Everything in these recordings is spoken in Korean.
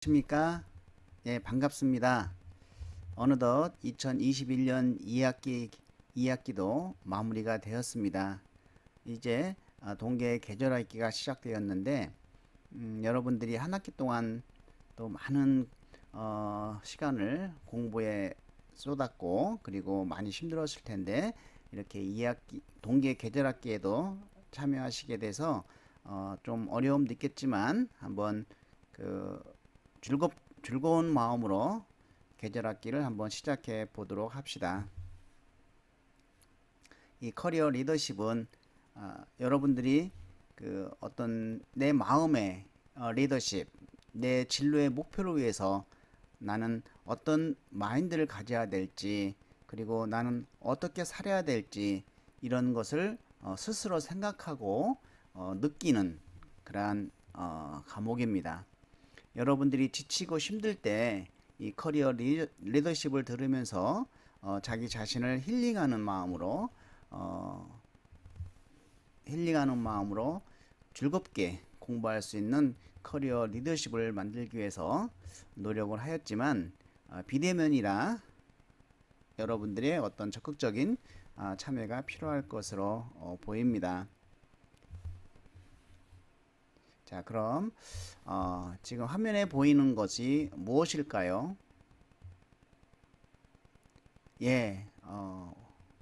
안녕하십니까? 예, 반갑습니다. 어느덧 2021년 2학기도 마무리가 되었습니다. 이제 동계 계절학기가 시작되었는데 여러분들이 한 학기 동안 또 많은 시간을 공부에 쏟았고 그리고 많이 힘들었을 텐데 이렇게 2학기 동계 계절학기에도 참여하시게 돼서 좀 어려움 느꼈지만 한번 그 즐거운 마음으로 계절학기를 한번 시작해 보도록 합시다. 이 커리어 리더십은 여러분들이 그 어떤 내 마음의 리더십, 내 진로의 목표를 위해서 나는 어떤 마인드를 가져야 될지, 그리고 나는 어떻게 살아야 될지 이런 것을 스스로 생각하고 느끼는 그러한 과목입니다. 여러분들이 지치고 힘들 때 이 커리어 리더십을 들으면서 자기 자신을 어, 힐링하는 마음으로 즐겁게 공부할 수 있는 커리어 리더십을 만들기 위해서 노력을 하였지만 비대면이라 여러분들의 어떤 적극적인 참여가 필요할 것으로 보입니다. 자, 그럼 지금 화면에 보이는 것이 무엇일까요? 예,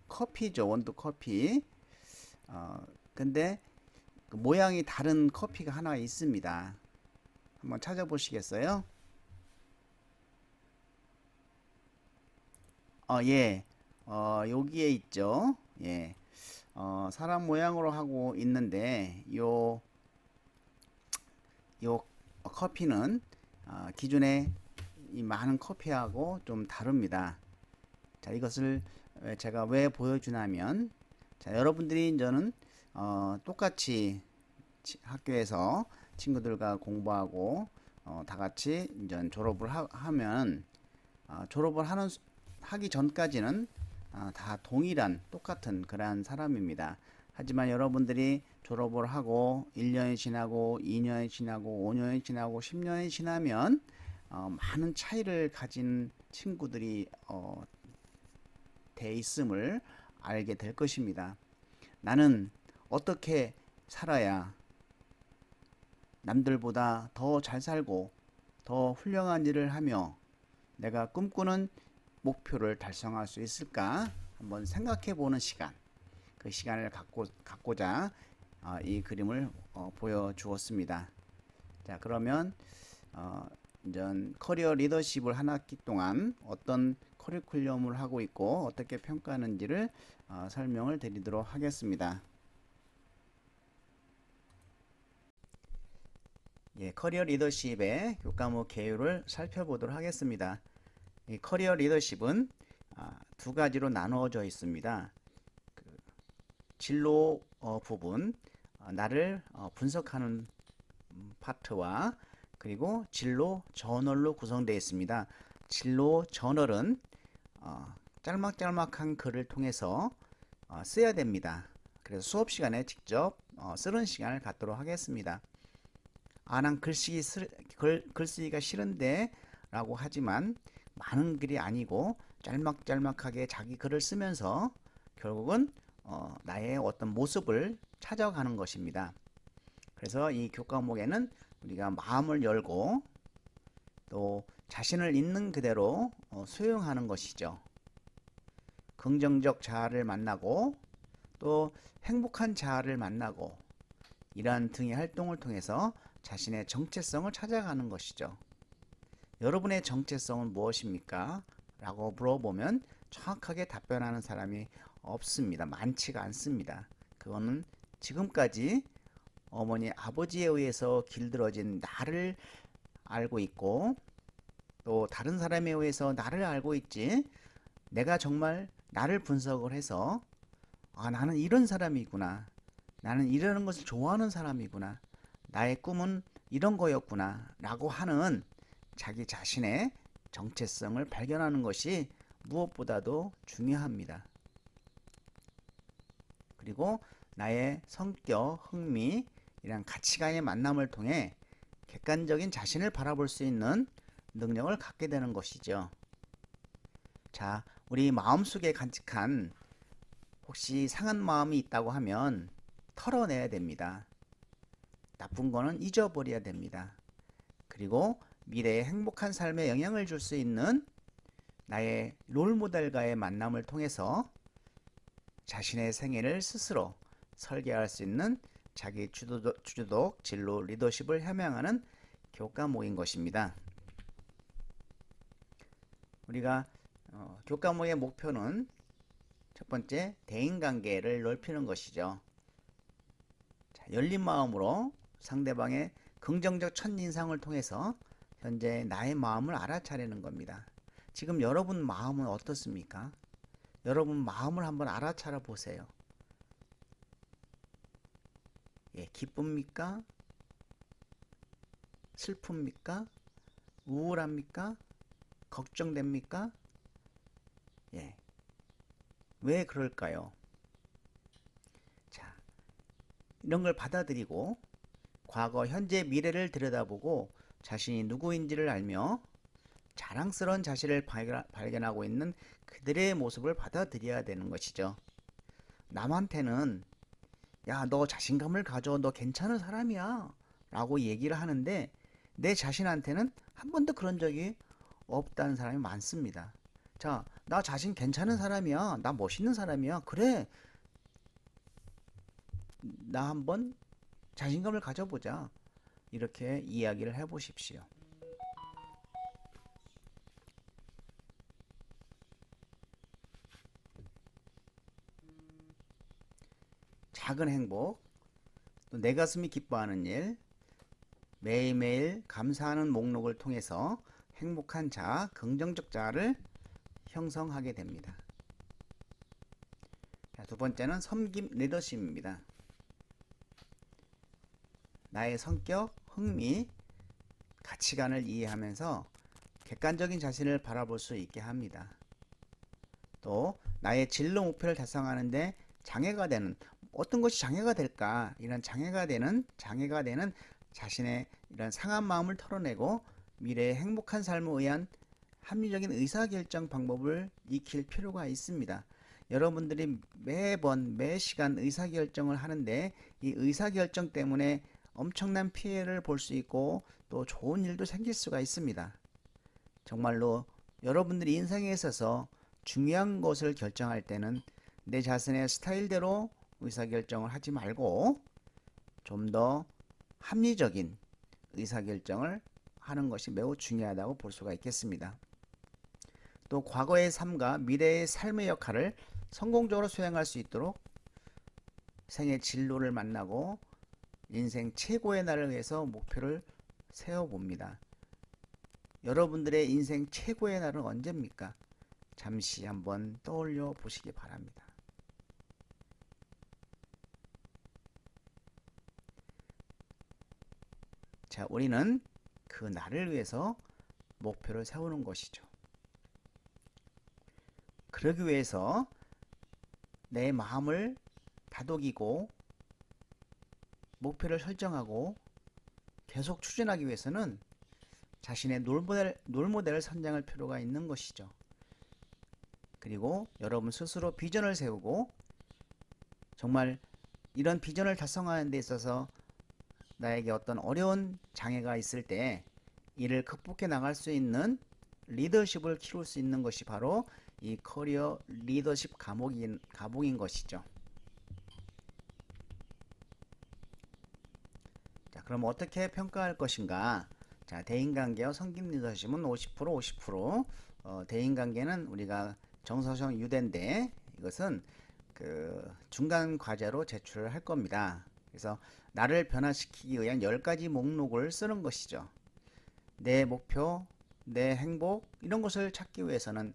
커피죠. 원두 커피. 근데 그 모양이 다른 커피가 하나 있습니다. 한번 찾아보시겠어요? 예. 여기에 있죠. 예. 사람 모양으로 하고 있는데 요 커피는 기존의 이 많은 커피하고 좀 다릅니다. 자, 이것을 제가 왜 보여주냐면, 자, 여러분들이 이제는 똑같이 학교에서 친구들과 공부하고 다 같이 이제 졸업을 하면 졸업을 하기 전까지는 다 동일한 똑같은 그러한 사람입니다. 하지만 여러분들이 졸업을 하고 1년이 지나고 2년이 지나고 5년이 지나고 10년이 지나면 많은 차이를 가진 친구들이 돼 있음을 알게 될 것입니다. 나는 어떻게 살아야 남들보다 더 잘 살고 더 훌륭한 일을 하며 내가 꿈꾸는 목표를 달성할 수 있을까 한번 생각해 보는 시간, 그 시간을 갖고자 이 그림을 보여주었습니다. 자, 그러면 이제 커리어 리더십을 한 학기 동안 어떤 커리큘럼을 하고 있고 어떻게 평가하는지를 설명을 드리도록 하겠습니다. 예, 커리어 리더십의 교과목 개요를 살펴보도록 하겠습니다. 이 커리어 리더십은 두 가지로 나누어져 있습니다. 그 진로 부분, 나를 분석하는 파트와 그리고 진로 저널로 구성되어 있습니다. 진로 저널은 짤막짤막한 글을 통해서 써야 됩니다. 그래서 수업 시간에 직접 쓰는 시간을 갖도록 하겠습니다. 난 글쓰기가 싫은데 라고 하지만 많은 글이 아니고 짤막짤막하게 자기 글을 쓰면서 결국은 나의 어떤 모습을 찾아가는 것입니다. 그래서 이 교과목에는 우리가 마음을 열고 또 자신을 있는 그대로 수용하는 것이죠. 긍정적 자아를 만나고 또 행복한 자아를 만나고 이러한 등의 활동을 통해서 자신의 정체성을 찾아가는 것이죠. 여러분의 정체성은 무엇입니까? 라고 물어보면 정확하게 답변하는 사람이 없습니다. 많지가 않습니다. 그거는 지금까지 어머니 아버지에 의해서 길들어진 나를 알고 있고 또 다른 사람에 의해서 나를 알고 있지, 내가 정말 나를 분석을 해서 나는 이런 사람이구나, 나는 이러는 것을 좋아하는 사람이구나, 나의 꿈은 이런 거였구나 라고 하는 자기 자신의 정체성을 발견하는 것이 무엇보다도 중요합니다. 그리고 나의 성격, 흥미, 이런 가치관의 만남을 통해 객관적인 자신을 바라볼 수 있는 능력을 갖게 되는 것이죠. 자, 우리 마음속에 간직한 혹시 상한 마음이 있다고 하면 털어내야 됩니다. 나쁜 거는 잊어버려야 됩니다. 그리고 미래에 행복한 삶에 영향을 줄 수 있는 나의 롤모델과의 만남을 통해서 자신의 생애를 스스로 설계할 수 있는 자기 주도적 진로 리더십을 함양하는 교과목인 것입니다. 우리가 교과목의 목표는 첫 번째, 대인관계를 넓히는 것이죠. 자, 열린 마음으로 상대방의 긍정적 첫인상을 통해서 현재 나의 마음을 알아차리는 겁니다. 지금 여러분 마음은 어떻습니까? 여러분 마음을 한번 알아차려 보세요. 예, 기쁩니까? 슬픕니까? 우울합니까? 걱정됩니까? 예. 왜 그럴까요? 자, 이런 걸 받아들이고 과거, 현재, 미래를 들여다보고 자신이 누구인지를 알며 자랑스러운 자신을 발견하고 있는 그들의 모습을 받아들여야 되는 것이죠. 남한테는 야, 너 자신감을 가져, 너 괜찮은 사람이야 라고 얘기를 하는데 내 자신한테는 한 번도 그런 적이 없다는 사람이 많습니다. 자, 나 자신 괜찮은 사람이야, 나 멋있는 사람이야, 그래, 나 한번 자신감을 가져보자, 이렇게 이야기를 해보십시오. 작은 행복, 또 내 가슴이 기뻐하는 일, 매일매일 감사하는 목록을 통해서 행복한 자, 긍정적 자를 형성하게 됩니다. 자, 두 번째는 섬김 리더십입니다. 나의 성격, 흥미, 가치관을 이해하면서 객관적인 자신을 바라볼 수 있게 합니다. 또 나의 진로 목표를 달성하는데 장애가 되는, 어떤 것이 장애가 될까, 이런 장애가 되는 자신의 이런 상한 마음을 털어내고 미래의 행복한 삶을 위한 합리적인 의사결정 방법을 익힐 필요가 있습니다. 여러분들이 매번 매 시간 의사결정을 하는데 이 의사결정 때문에 엄청난 피해를 볼 수 있고 또 좋은 일도 생길 수가 있습니다. 정말로 여러분들이 인생에 있어서 중요한 것을 결정할 때는 내 자신의 스타일대로 의사결정을 하지 말고 좀 더 합리적인 의사결정을 하는 것이 매우 중요하다고 볼 수가 있겠습니다. 또 과거의 삶과 미래의 삶의 역할을 성공적으로 수행할 수 있도록 생의 진로를 만나고 인생 최고의 날을 위해서 목표를 세워봅니다. 여러분들의 인생 최고의 날은 언제입니까? 잠시 한번 떠올려 보시기 바랍니다. 자, 우리는 그 날을 위해서 목표를 세우는 것이죠. 그러기 위해서 내 마음을 다독이고 목표를 설정하고 계속 추진하기 위해서는 자신의 롤모델을 선정할 필요가 있는 것이죠. 그리고 여러분 스스로 비전을 세우고 정말 이런 비전을 달성하는 데 있어서 나에게 어떤 어려운 장애가 있을 때 이를 극복해 나갈 수 있는 리더십을 키울 수 있는 것이 바로 이 커리어 리더십 과목인 것이죠. 자, 그럼 어떻게 평가할 것인가? 자, 대인관계와 성김 리더십은 50% 50%. 대인관계는 우리가 정서적 유대인데 이것은 그 중간 과제로 제출을 할 겁니다. 그래서 나를 변화시키기 위한 10가지 목록을 쓰는 것이죠. 내 목표, 내 행복, 이런 것을 찾기 위해서는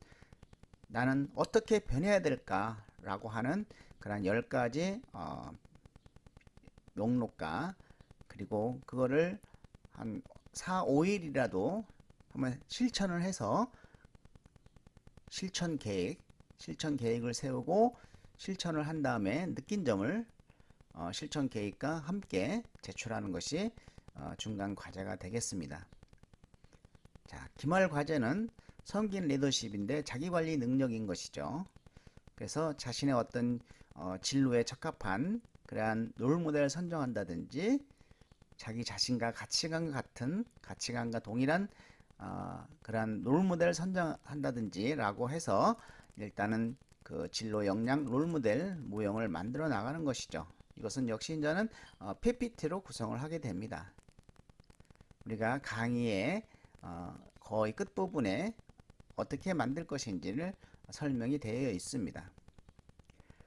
나는 어떻게 변해야 될까라고 하는 그런 10가지 목록과 그리고 그거를 한 4, 5일이라도 한번 실천을 해서 실천 계획을 세우고 실천을 한 다음에 느낀 점을 실천 계획과 함께 제출하는 것이 중간 과제가 되겠습니다. 자, 기말 과제는 성긴 리더십인데 자기관리 능력인 것이죠. 그래서 자신의 어떤 진로에 적합한 그러한 롤모델을 선정한다든지 자기 자신과 가치관과 동일한 그러한 롤모델을 선정한다든지 라고 해서 일단은 그 진로 역량 롤모델 모형을 만들어 나가는 것이죠. 이것은 역시 이제는 PPT로 구성을 하게 됩니다. 우리가 강의의 거의 끝부분에 어떻게 만들 것인지를 설명이 되어 있습니다.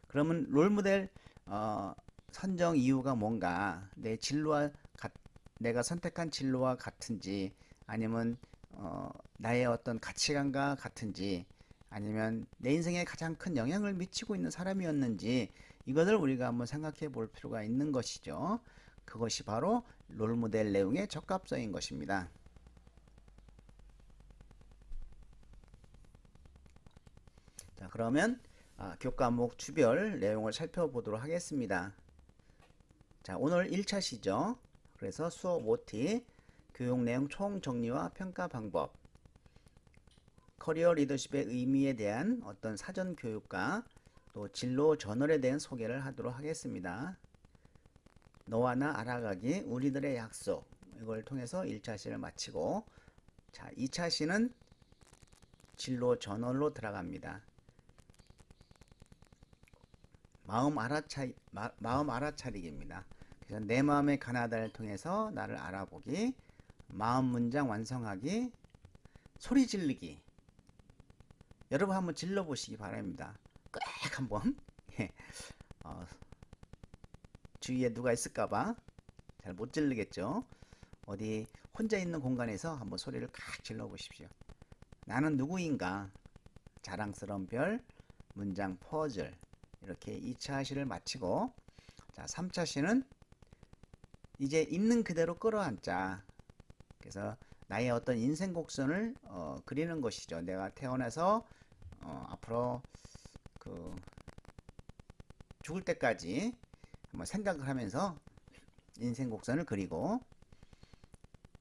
그러면 롤모델 선정 이유가 뭔가, 내가 선택한 진로와 같은지, 아니면 나의 어떤 가치관과 같은지, 아니면 내 인생에 가장 큰 영향을 미치고 있는 사람이었는지, 이것을 우리가 한번 생각해 볼 필요가 있는 것이죠. 그것이 바로 롤모델 내용의 적합성인 것입니다. 자, 그러면 교과목 주별 내용을 살펴보도록 하겠습니다. 자, 오늘 1차시죠. 그래서 수업 OT, 교육 내용 총 정리와 평가 방법, 커리어 리더십의 의미에 대한 어떤 사전 교육과 또 진로 저널에 대한 소개를 하도록 하겠습니다. 너와 나 알아가기, 우리들의 약속, 이걸 통해서 1차시를 마치고, 자, 2차시는 진로 저널로 들어갑니다. 마음 알아차리기입니다. 그래서 내 마음의 가나다를 통해서 나를 알아보기, 마음 문장 완성하기, 소리 지르기. 여러분 한번 질러 보시기 바랍니다. 꼭 한번. 주위에 누가 있을까봐 잘 못 지르겠죠. 어디 혼자 있는 공간에서 한번 소리를 칵 질러 보십시오. 나는 누구인가? 자랑스러운 별, 문장 퍼즐. 이렇게 2차 시를 마치고, 자, 3차 시는 이제 있는 그대로 끌어안자. 그래서 나의 어떤 인생 곡선을 그리는 것이죠. 내가 태어나서 앞으로 그 죽을 때까지 한번 생각을 하면서 인생 곡선을 그리고,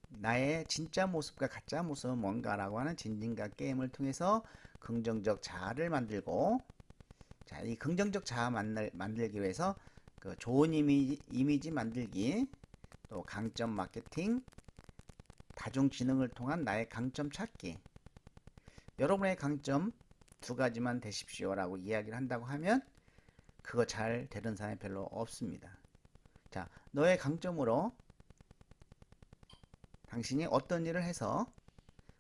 나의 진짜 모습과 가짜 모습은 뭔가라고 하는 진진과 게임을 통해서 긍정적 자아를 만들고, 자, 이 긍정적 자아 만들기 위해서 그 좋은 이미지 만들기, 또 강점 마케팅, 다중지능을 통한 나의 강점 찾기. 여러분의 강점 2가지만 되십시오라고 이야기를 한다고 하면 그거 잘 되는 사람이 별로 없습니다. 자, 너의 강점으로 당신이 어떤 일을 해서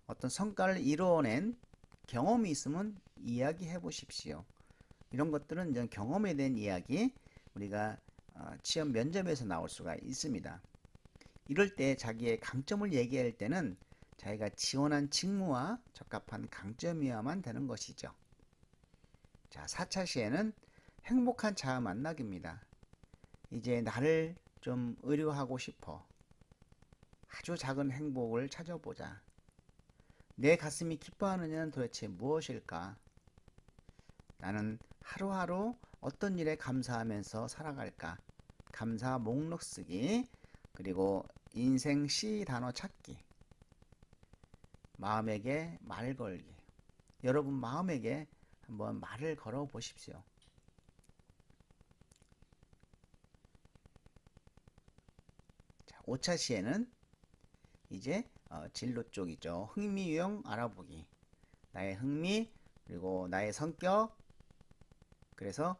어떤 성과를 이루어낸 경험이 있으면 이야기해 보십시오. 이런 것들은 이제 경험에 대한 이야기, 우리가 취업 면접에서 나올 수가 있습니다. 이럴 때 자기의 강점을 얘기할 때는 자기가 지원한 직무와 적합한 강점이어야만 되는 것이죠. 자, 4차 시에는 행복한 자아 만나기입니다. 이제 나를 좀 의료하고 싶어. 아주 작은 행복을 찾아보자. 내 가슴이 기뻐하는 일은 도대체 무엇일까? 나는 하루하루 어떤 일에 감사하면서 살아갈까? 감사 목록 쓰기, 그리고 인생 시 단어 찾기, 마음에게 말 걸기. 여러분 마음에게 한번 말을 걸어 보십시오. 자, 5차 시에는 이제 진로 쪽이죠. 흥미 유형 알아보기. 나의 흥미, 그리고 나의 성격. 그래서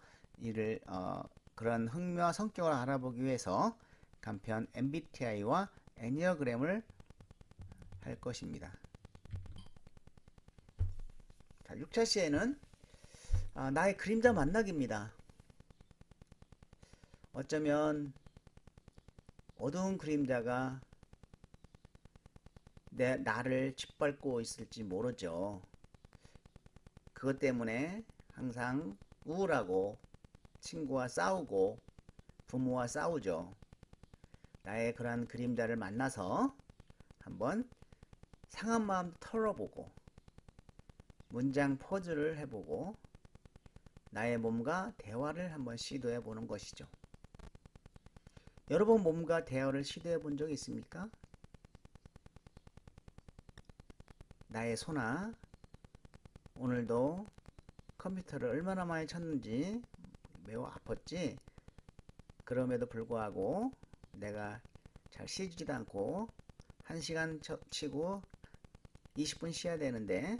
그런 흥미와 성격을 알아보기 위해서 간편 MBTI와 애니어그램을 할 것입니다. 자, 6차 시에는 나의 그림자 만나기입니다. 어쩌면 어두운 그림자가 나를 짓밟고 있을지 모르죠. 그것 때문에 항상 우울하고 친구와 싸우고 부모와 싸우죠. 나의 그러한 그림자를 만나서 한번 상한 마음 털어보고 문장 퍼즐을 해보고 나의 몸과 대화를 한번 시도해 보는 것이죠. 여러분 몸과 대화를 시도해 본 적 있습니까? 나의 소나 오늘도 컴퓨터를 얼마나 많이 쳤는지 매우 아팠지. 그럼에도 불구하고 내가 잘 쉬지도 않고 1시간 치고 20분 쉬어야 되는데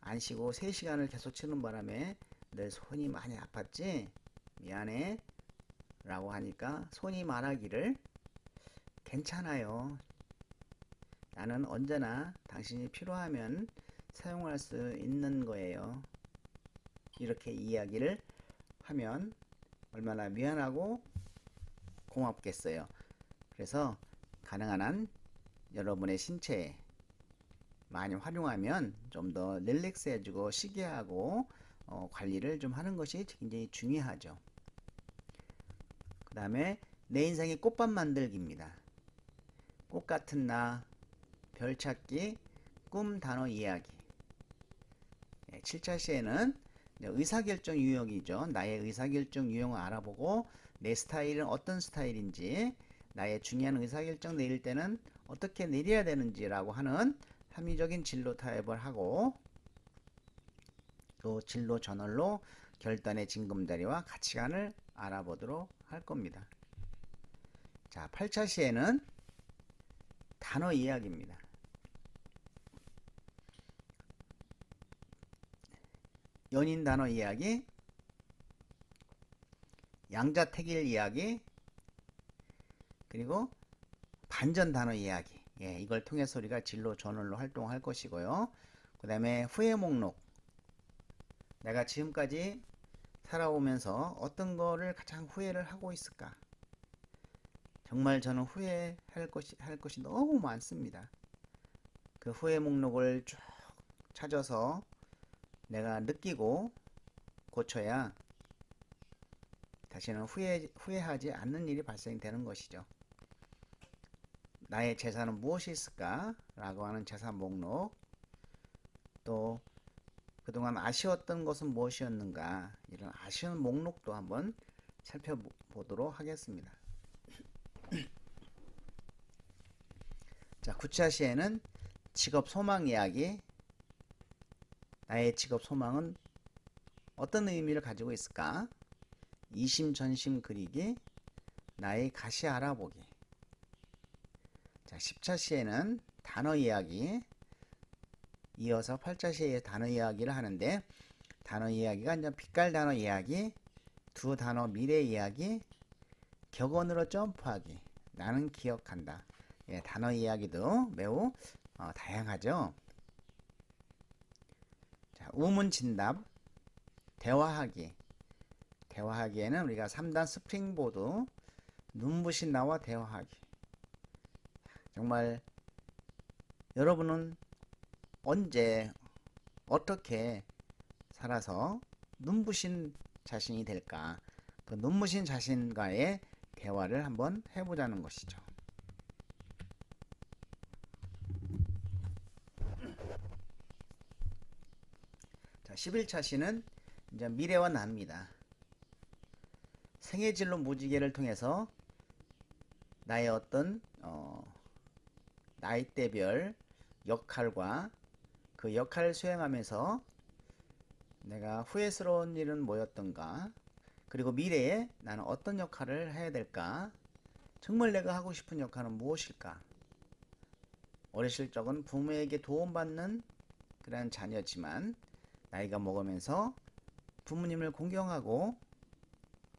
안 쉬고 3시간을 계속 치는 바람에 내 손이 많이 아팠지? 미안해 라고 하니까 손이 말하기를 괜찮아요. 나는 언제나 당신이 필요하면 사용할 수 있는 거예요. 이렇게 이야기를 하면 얼마나 미안하고 고맙겠어요. 그래서 가능한 한 여러분의 신체에 많이 활용하면 좀 더 릴렉스해지고 쉬게 하고 관리를 좀 하는 것이 굉장히 중요하죠. 그 다음에 내 인생의 꽃밭 만들기입니다. 꽃 같은 나, 별 찾기, 꿈 단어 이야기. 7차 시에는 의사결정 유형이죠. 나의 의사결정 유형을 알아보고 내 스타일은 어떤 스타일인지, 나의 중요한 의사결정 내릴 때는 어떻게 내려야 되는지라고 하는 합리적인 진로 타협을 하고 또 진로 전월로 결단의 징검다리와 가치관을 알아보도록 할 겁니다. 자, 8차 시에는 단어 이야기입니다. 연인 단어 이야기, 양자택일 이야기, 그리고 반전 단어 이야기. 이걸 통해서 우리가 진로 전월로 활동할 것이고요. 그 다음에 후회 목록. 내가 지금까지 살아오면서 어떤 거를 가장 후회를 하고 있을까? 정말 저는 후회할 것이 너무 많습니다. 그 후회 목록을 쭉 찾아서 내가 느끼고 고쳐야 다시는 후회하지 않는 일이 발생되는 것이죠. 나의 재산은 무엇이 있을까? 라고 하는 재산 목록, 또 그동안 아쉬웠던 것은 무엇이었는가, 이런 아쉬운 목록도 한번 살펴보도록 하겠습니다. 자, 9차 시에는 직업 소망 이야기. 나의 직업 소망은 어떤 의미를 가지고 있을까? 이심전심 그리기, 나의 가시 알아보기. 자, 10차 시에는 단어 이야기. 이어서 8차 시에 단어 이야기를 하는데, 단어 이야기가 이제 빛깔 단어 이야기, 두 단어 미래 이야기, 격언으로 점프하기, 나는 기억한다. 단어 이야기도 매우 다양하죠. 자, 우문진답, 대화하기. 대화하기에는 우리가 3단 스프링보드, 눈부신 나와 대화하기. 정말 여러분은 언제 어떻게 살아서 눈부신 자신이 될까? 그 눈부신 자신과의 대화를 한번 해보자는 것이죠. 자, 11차 시는 이제 미래와 나입니다. 생애진로 무지개를 통해서 나의 어떤 나이대별 역할과 그 역할을 수행하면서 내가 후회스러운 일은 뭐였던가, 그리고 미래에 나는 어떤 역할을 해야 될까, 정말 내가 하고 싶은 역할은 무엇일까. 어렸을 적은 부모에게 도움받는 그런 자녀지만 나이가 먹으면서 부모님을 공경하고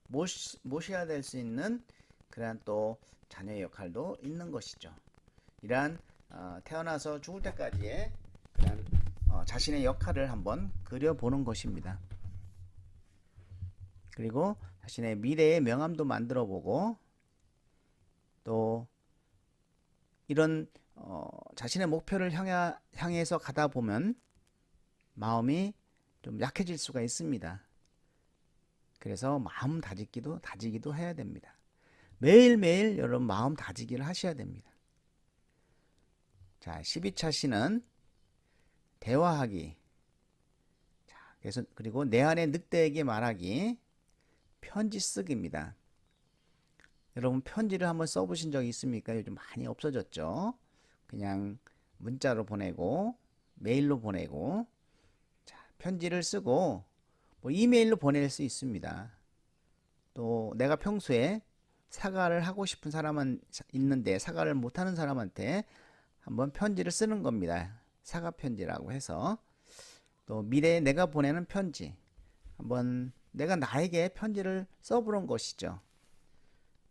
모셔야 될 수 있는 그러한 또 자녀의 역할도 있는 것이죠. 이러한 태어나서 죽을 때까지의 그런 자신의 역할을 한번 그려보는 것입니다. 그리고 자신의 미래의 명함도 만들어 보고, 또 이런 자신의 목표를 향해서 가다 보면 마음이 좀 약해질 수가 있습니다. 그래서 마음 다지기도 해야 됩니다. 매일매일 여러분 마음 다지기를 하셔야 됩니다. 자, 12차 시는 대화하기. 자, 그리고 내 안의 늑대에게 말하기, 편지 쓰기입니다. 여러분 편지를 한번 써보신 적이 있습니까? 요즘 많이 없어졌죠. 그냥 문자로 보내고 메일로 보내고, 자, 편지를 쓰고 뭐 이메일로 보낼 수 있습니다. 또 내가 평소에 사과를 하고 싶은 사람은 있는데 사과를 못하는 사람한테 한번 편지를 쓰는 겁니다. 사과 편지라고 해서. 또 미래에 내가 보내는 편지, 한번 내가 나에게 편지를 써보는 것이죠.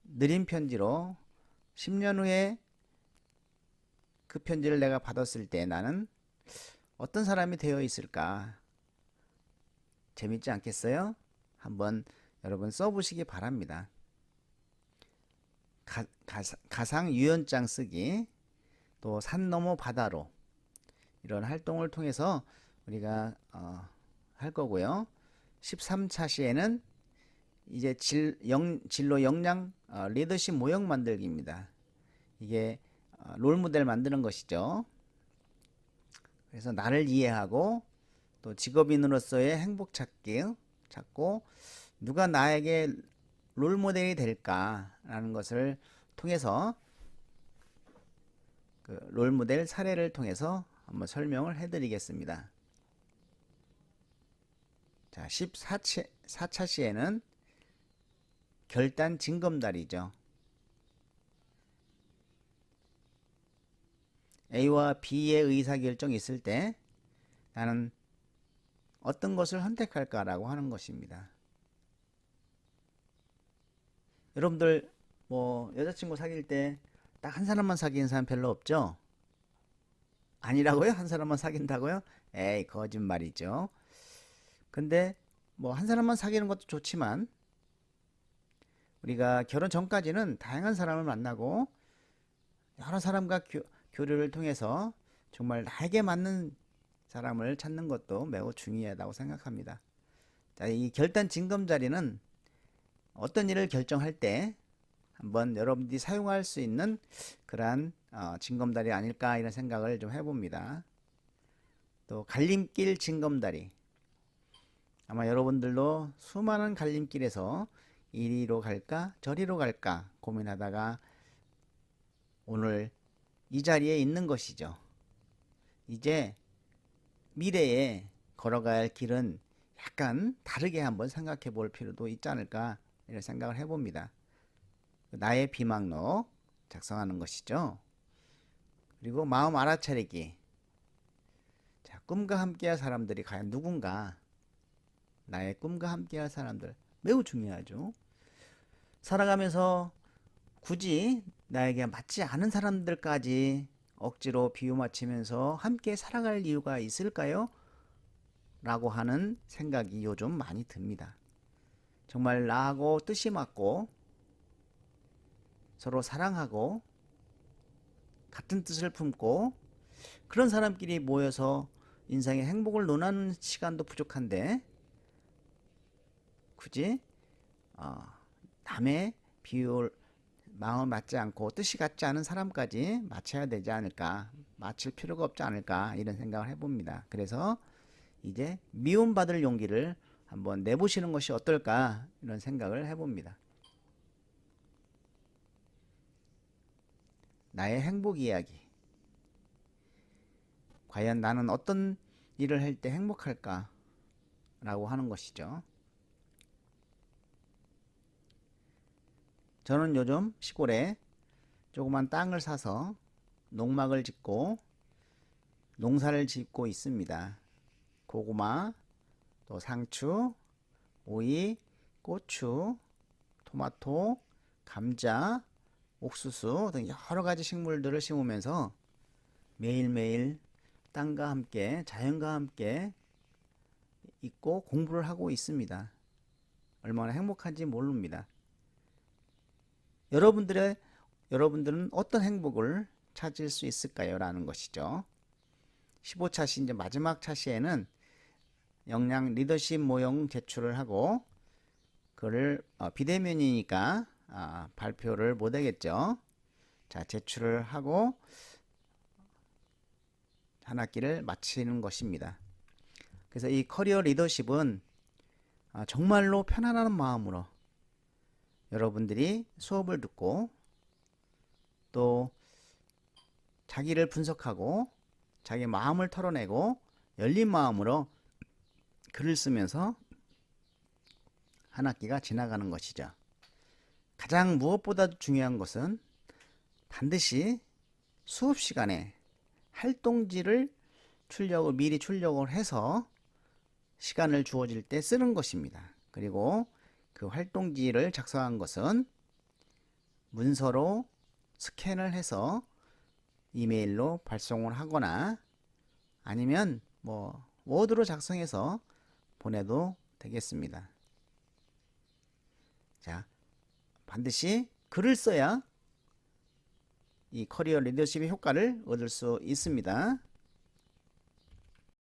느린 편지로 10년 후에 그 편지를 내가 받았을 때 나는 어떤 사람이 되어 있을까? 재밌지 않겠어요? 한번 여러분 써보시기 바랍니다. 가상 유언장 쓰기, 또 산 너머 바다로, 이런 활동을 통해서 우리가 할 거고요. 13차 시에는 이제 진로 역량 리더십 모형 만들기입니다. 이게 롤모델 만드는 것이죠. 그래서 나를 이해하고 또 직업인으로서의 행복 찾고 누가 나에게 롤모델이 될까라는 것을 통해서 그 롤모델 사례를 통해서 한번 설명을 해드리겠습니다. 자, 14차 시에는 결단 징검다리죠. A와 B의 의사결정이 있을 때 나는 어떤 것을 선택할까라고 하는 것입니다. 여러분들 뭐 여자친구 사귈 때 딱 한 사람만 사귀는 사람 별로 없죠? 아니라고요? 한 사람만 사귄다고요? 에이, 거짓말이죠. 근데 뭐 한 사람만 사귀는 것도 좋지만 우리가 결혼 전까지는 다양한 사람을 만나고 여러 사람과 교류를 통해서 정말 나에게 맞는 사람을 찾는 것도 매우 중요하다고 생각합니다. 자, 이 결단 징검다리는 어떤 일을 결정할 때 한번 여러분들이 사용할 수 있는 그러한 징검다리 아닐까 이런 생각을 좀 해봅니다. 또 갈림길 징검다리, 아마 여러분들도 수많은 갈림길에서 이리로 갈까 저리로 갈까 고민하다가 오늘 이 자리에 있는 것이죠. 이제 미래에 걸어가야 할 길은 약간 다르게 한번 생각해 볼 필요도 있지 않을까 이런 생각을 해봅니다. 나의 비망록 작성하는 것이죠. 그리고 마음 알아차리기. 자, 꿈과 함께할 사람들이 과연 누군가? 나의 꿈과 함께할 사람들 매우 중요하죠. 살아가면서 굳이 나에게 맞지 않은 사람들까지 억지로 비유 맞추면서 함께 살아갈 이유가 있을까요? 라고 하는 생각이 요즘 많이 듭니다. 정말 나하고 뜻이 맞고 서로 사랑하고 같은 뜻을 품고 그런 사람끼리 모여서 인생의 행복을 논하는 시간도 부족한데 굳이 남의 비율 마음 맞지 않고 뜻이 같지 않은 사람까지 맞춰야 되지 않을까, 맞출 필요가 없지 않을까 이런 생각을 해봅니다. 그래서 이제 미움받을 용기를 한번 내보시는 것이 어떨까 이런 생각을 해봅니다. 나의 행복 이야기. 과연 나는 어떤 일을 할 때 행복할까? 라고 하는 것이죠. 저는 요즘 시골에 조그만 땅을 사서 농막을 짓고 농사를 짓고 있습니다. 고구마, 또 상추, 오이, 고추, 토마토, 감자, 옥수수 등 여러 가지 식물들을 심으면서 매일매일 땅과 함께 자연과 함께 있고 공부를 하고 있습니다. 얼마나 행복한지 모릅니다. 여러분들은 어떤 행복을 찾을 수 있을까요? 라는 것이죠. 15차 시 이제 마지막 차시에는 역량 리더십 모형 제출을 하고 그를 비대면이니까 발표를 못 하겠죠. 자, 제출을 하고 한 학기를 마치는 것입니다. 그래서 이 커리어 리더십은 정말로 편안한 마음으로 여러분들이 수업을 듣고 또 자기를 분석하고 자기 마음을 털어내고 열린 마음으로 글을 쓰면서 한 학기가 지나가는 것이죠. 가장 무엇보다도 중요한 것은 반드시 수업 시간에 활동지를 미리 출력을 해서 시간을 주어질 때 쓰는 것입니다. 그리고 그 활동지를 작성한 것은 문서로 스캔을 해서 이메일로 발송을 하거나 아니면 워드로 작성해서 보내도 되겠습니다. 자, 반드시 글을 써야 이 커리어 리더십의 효과를 얻을 수 있습니다.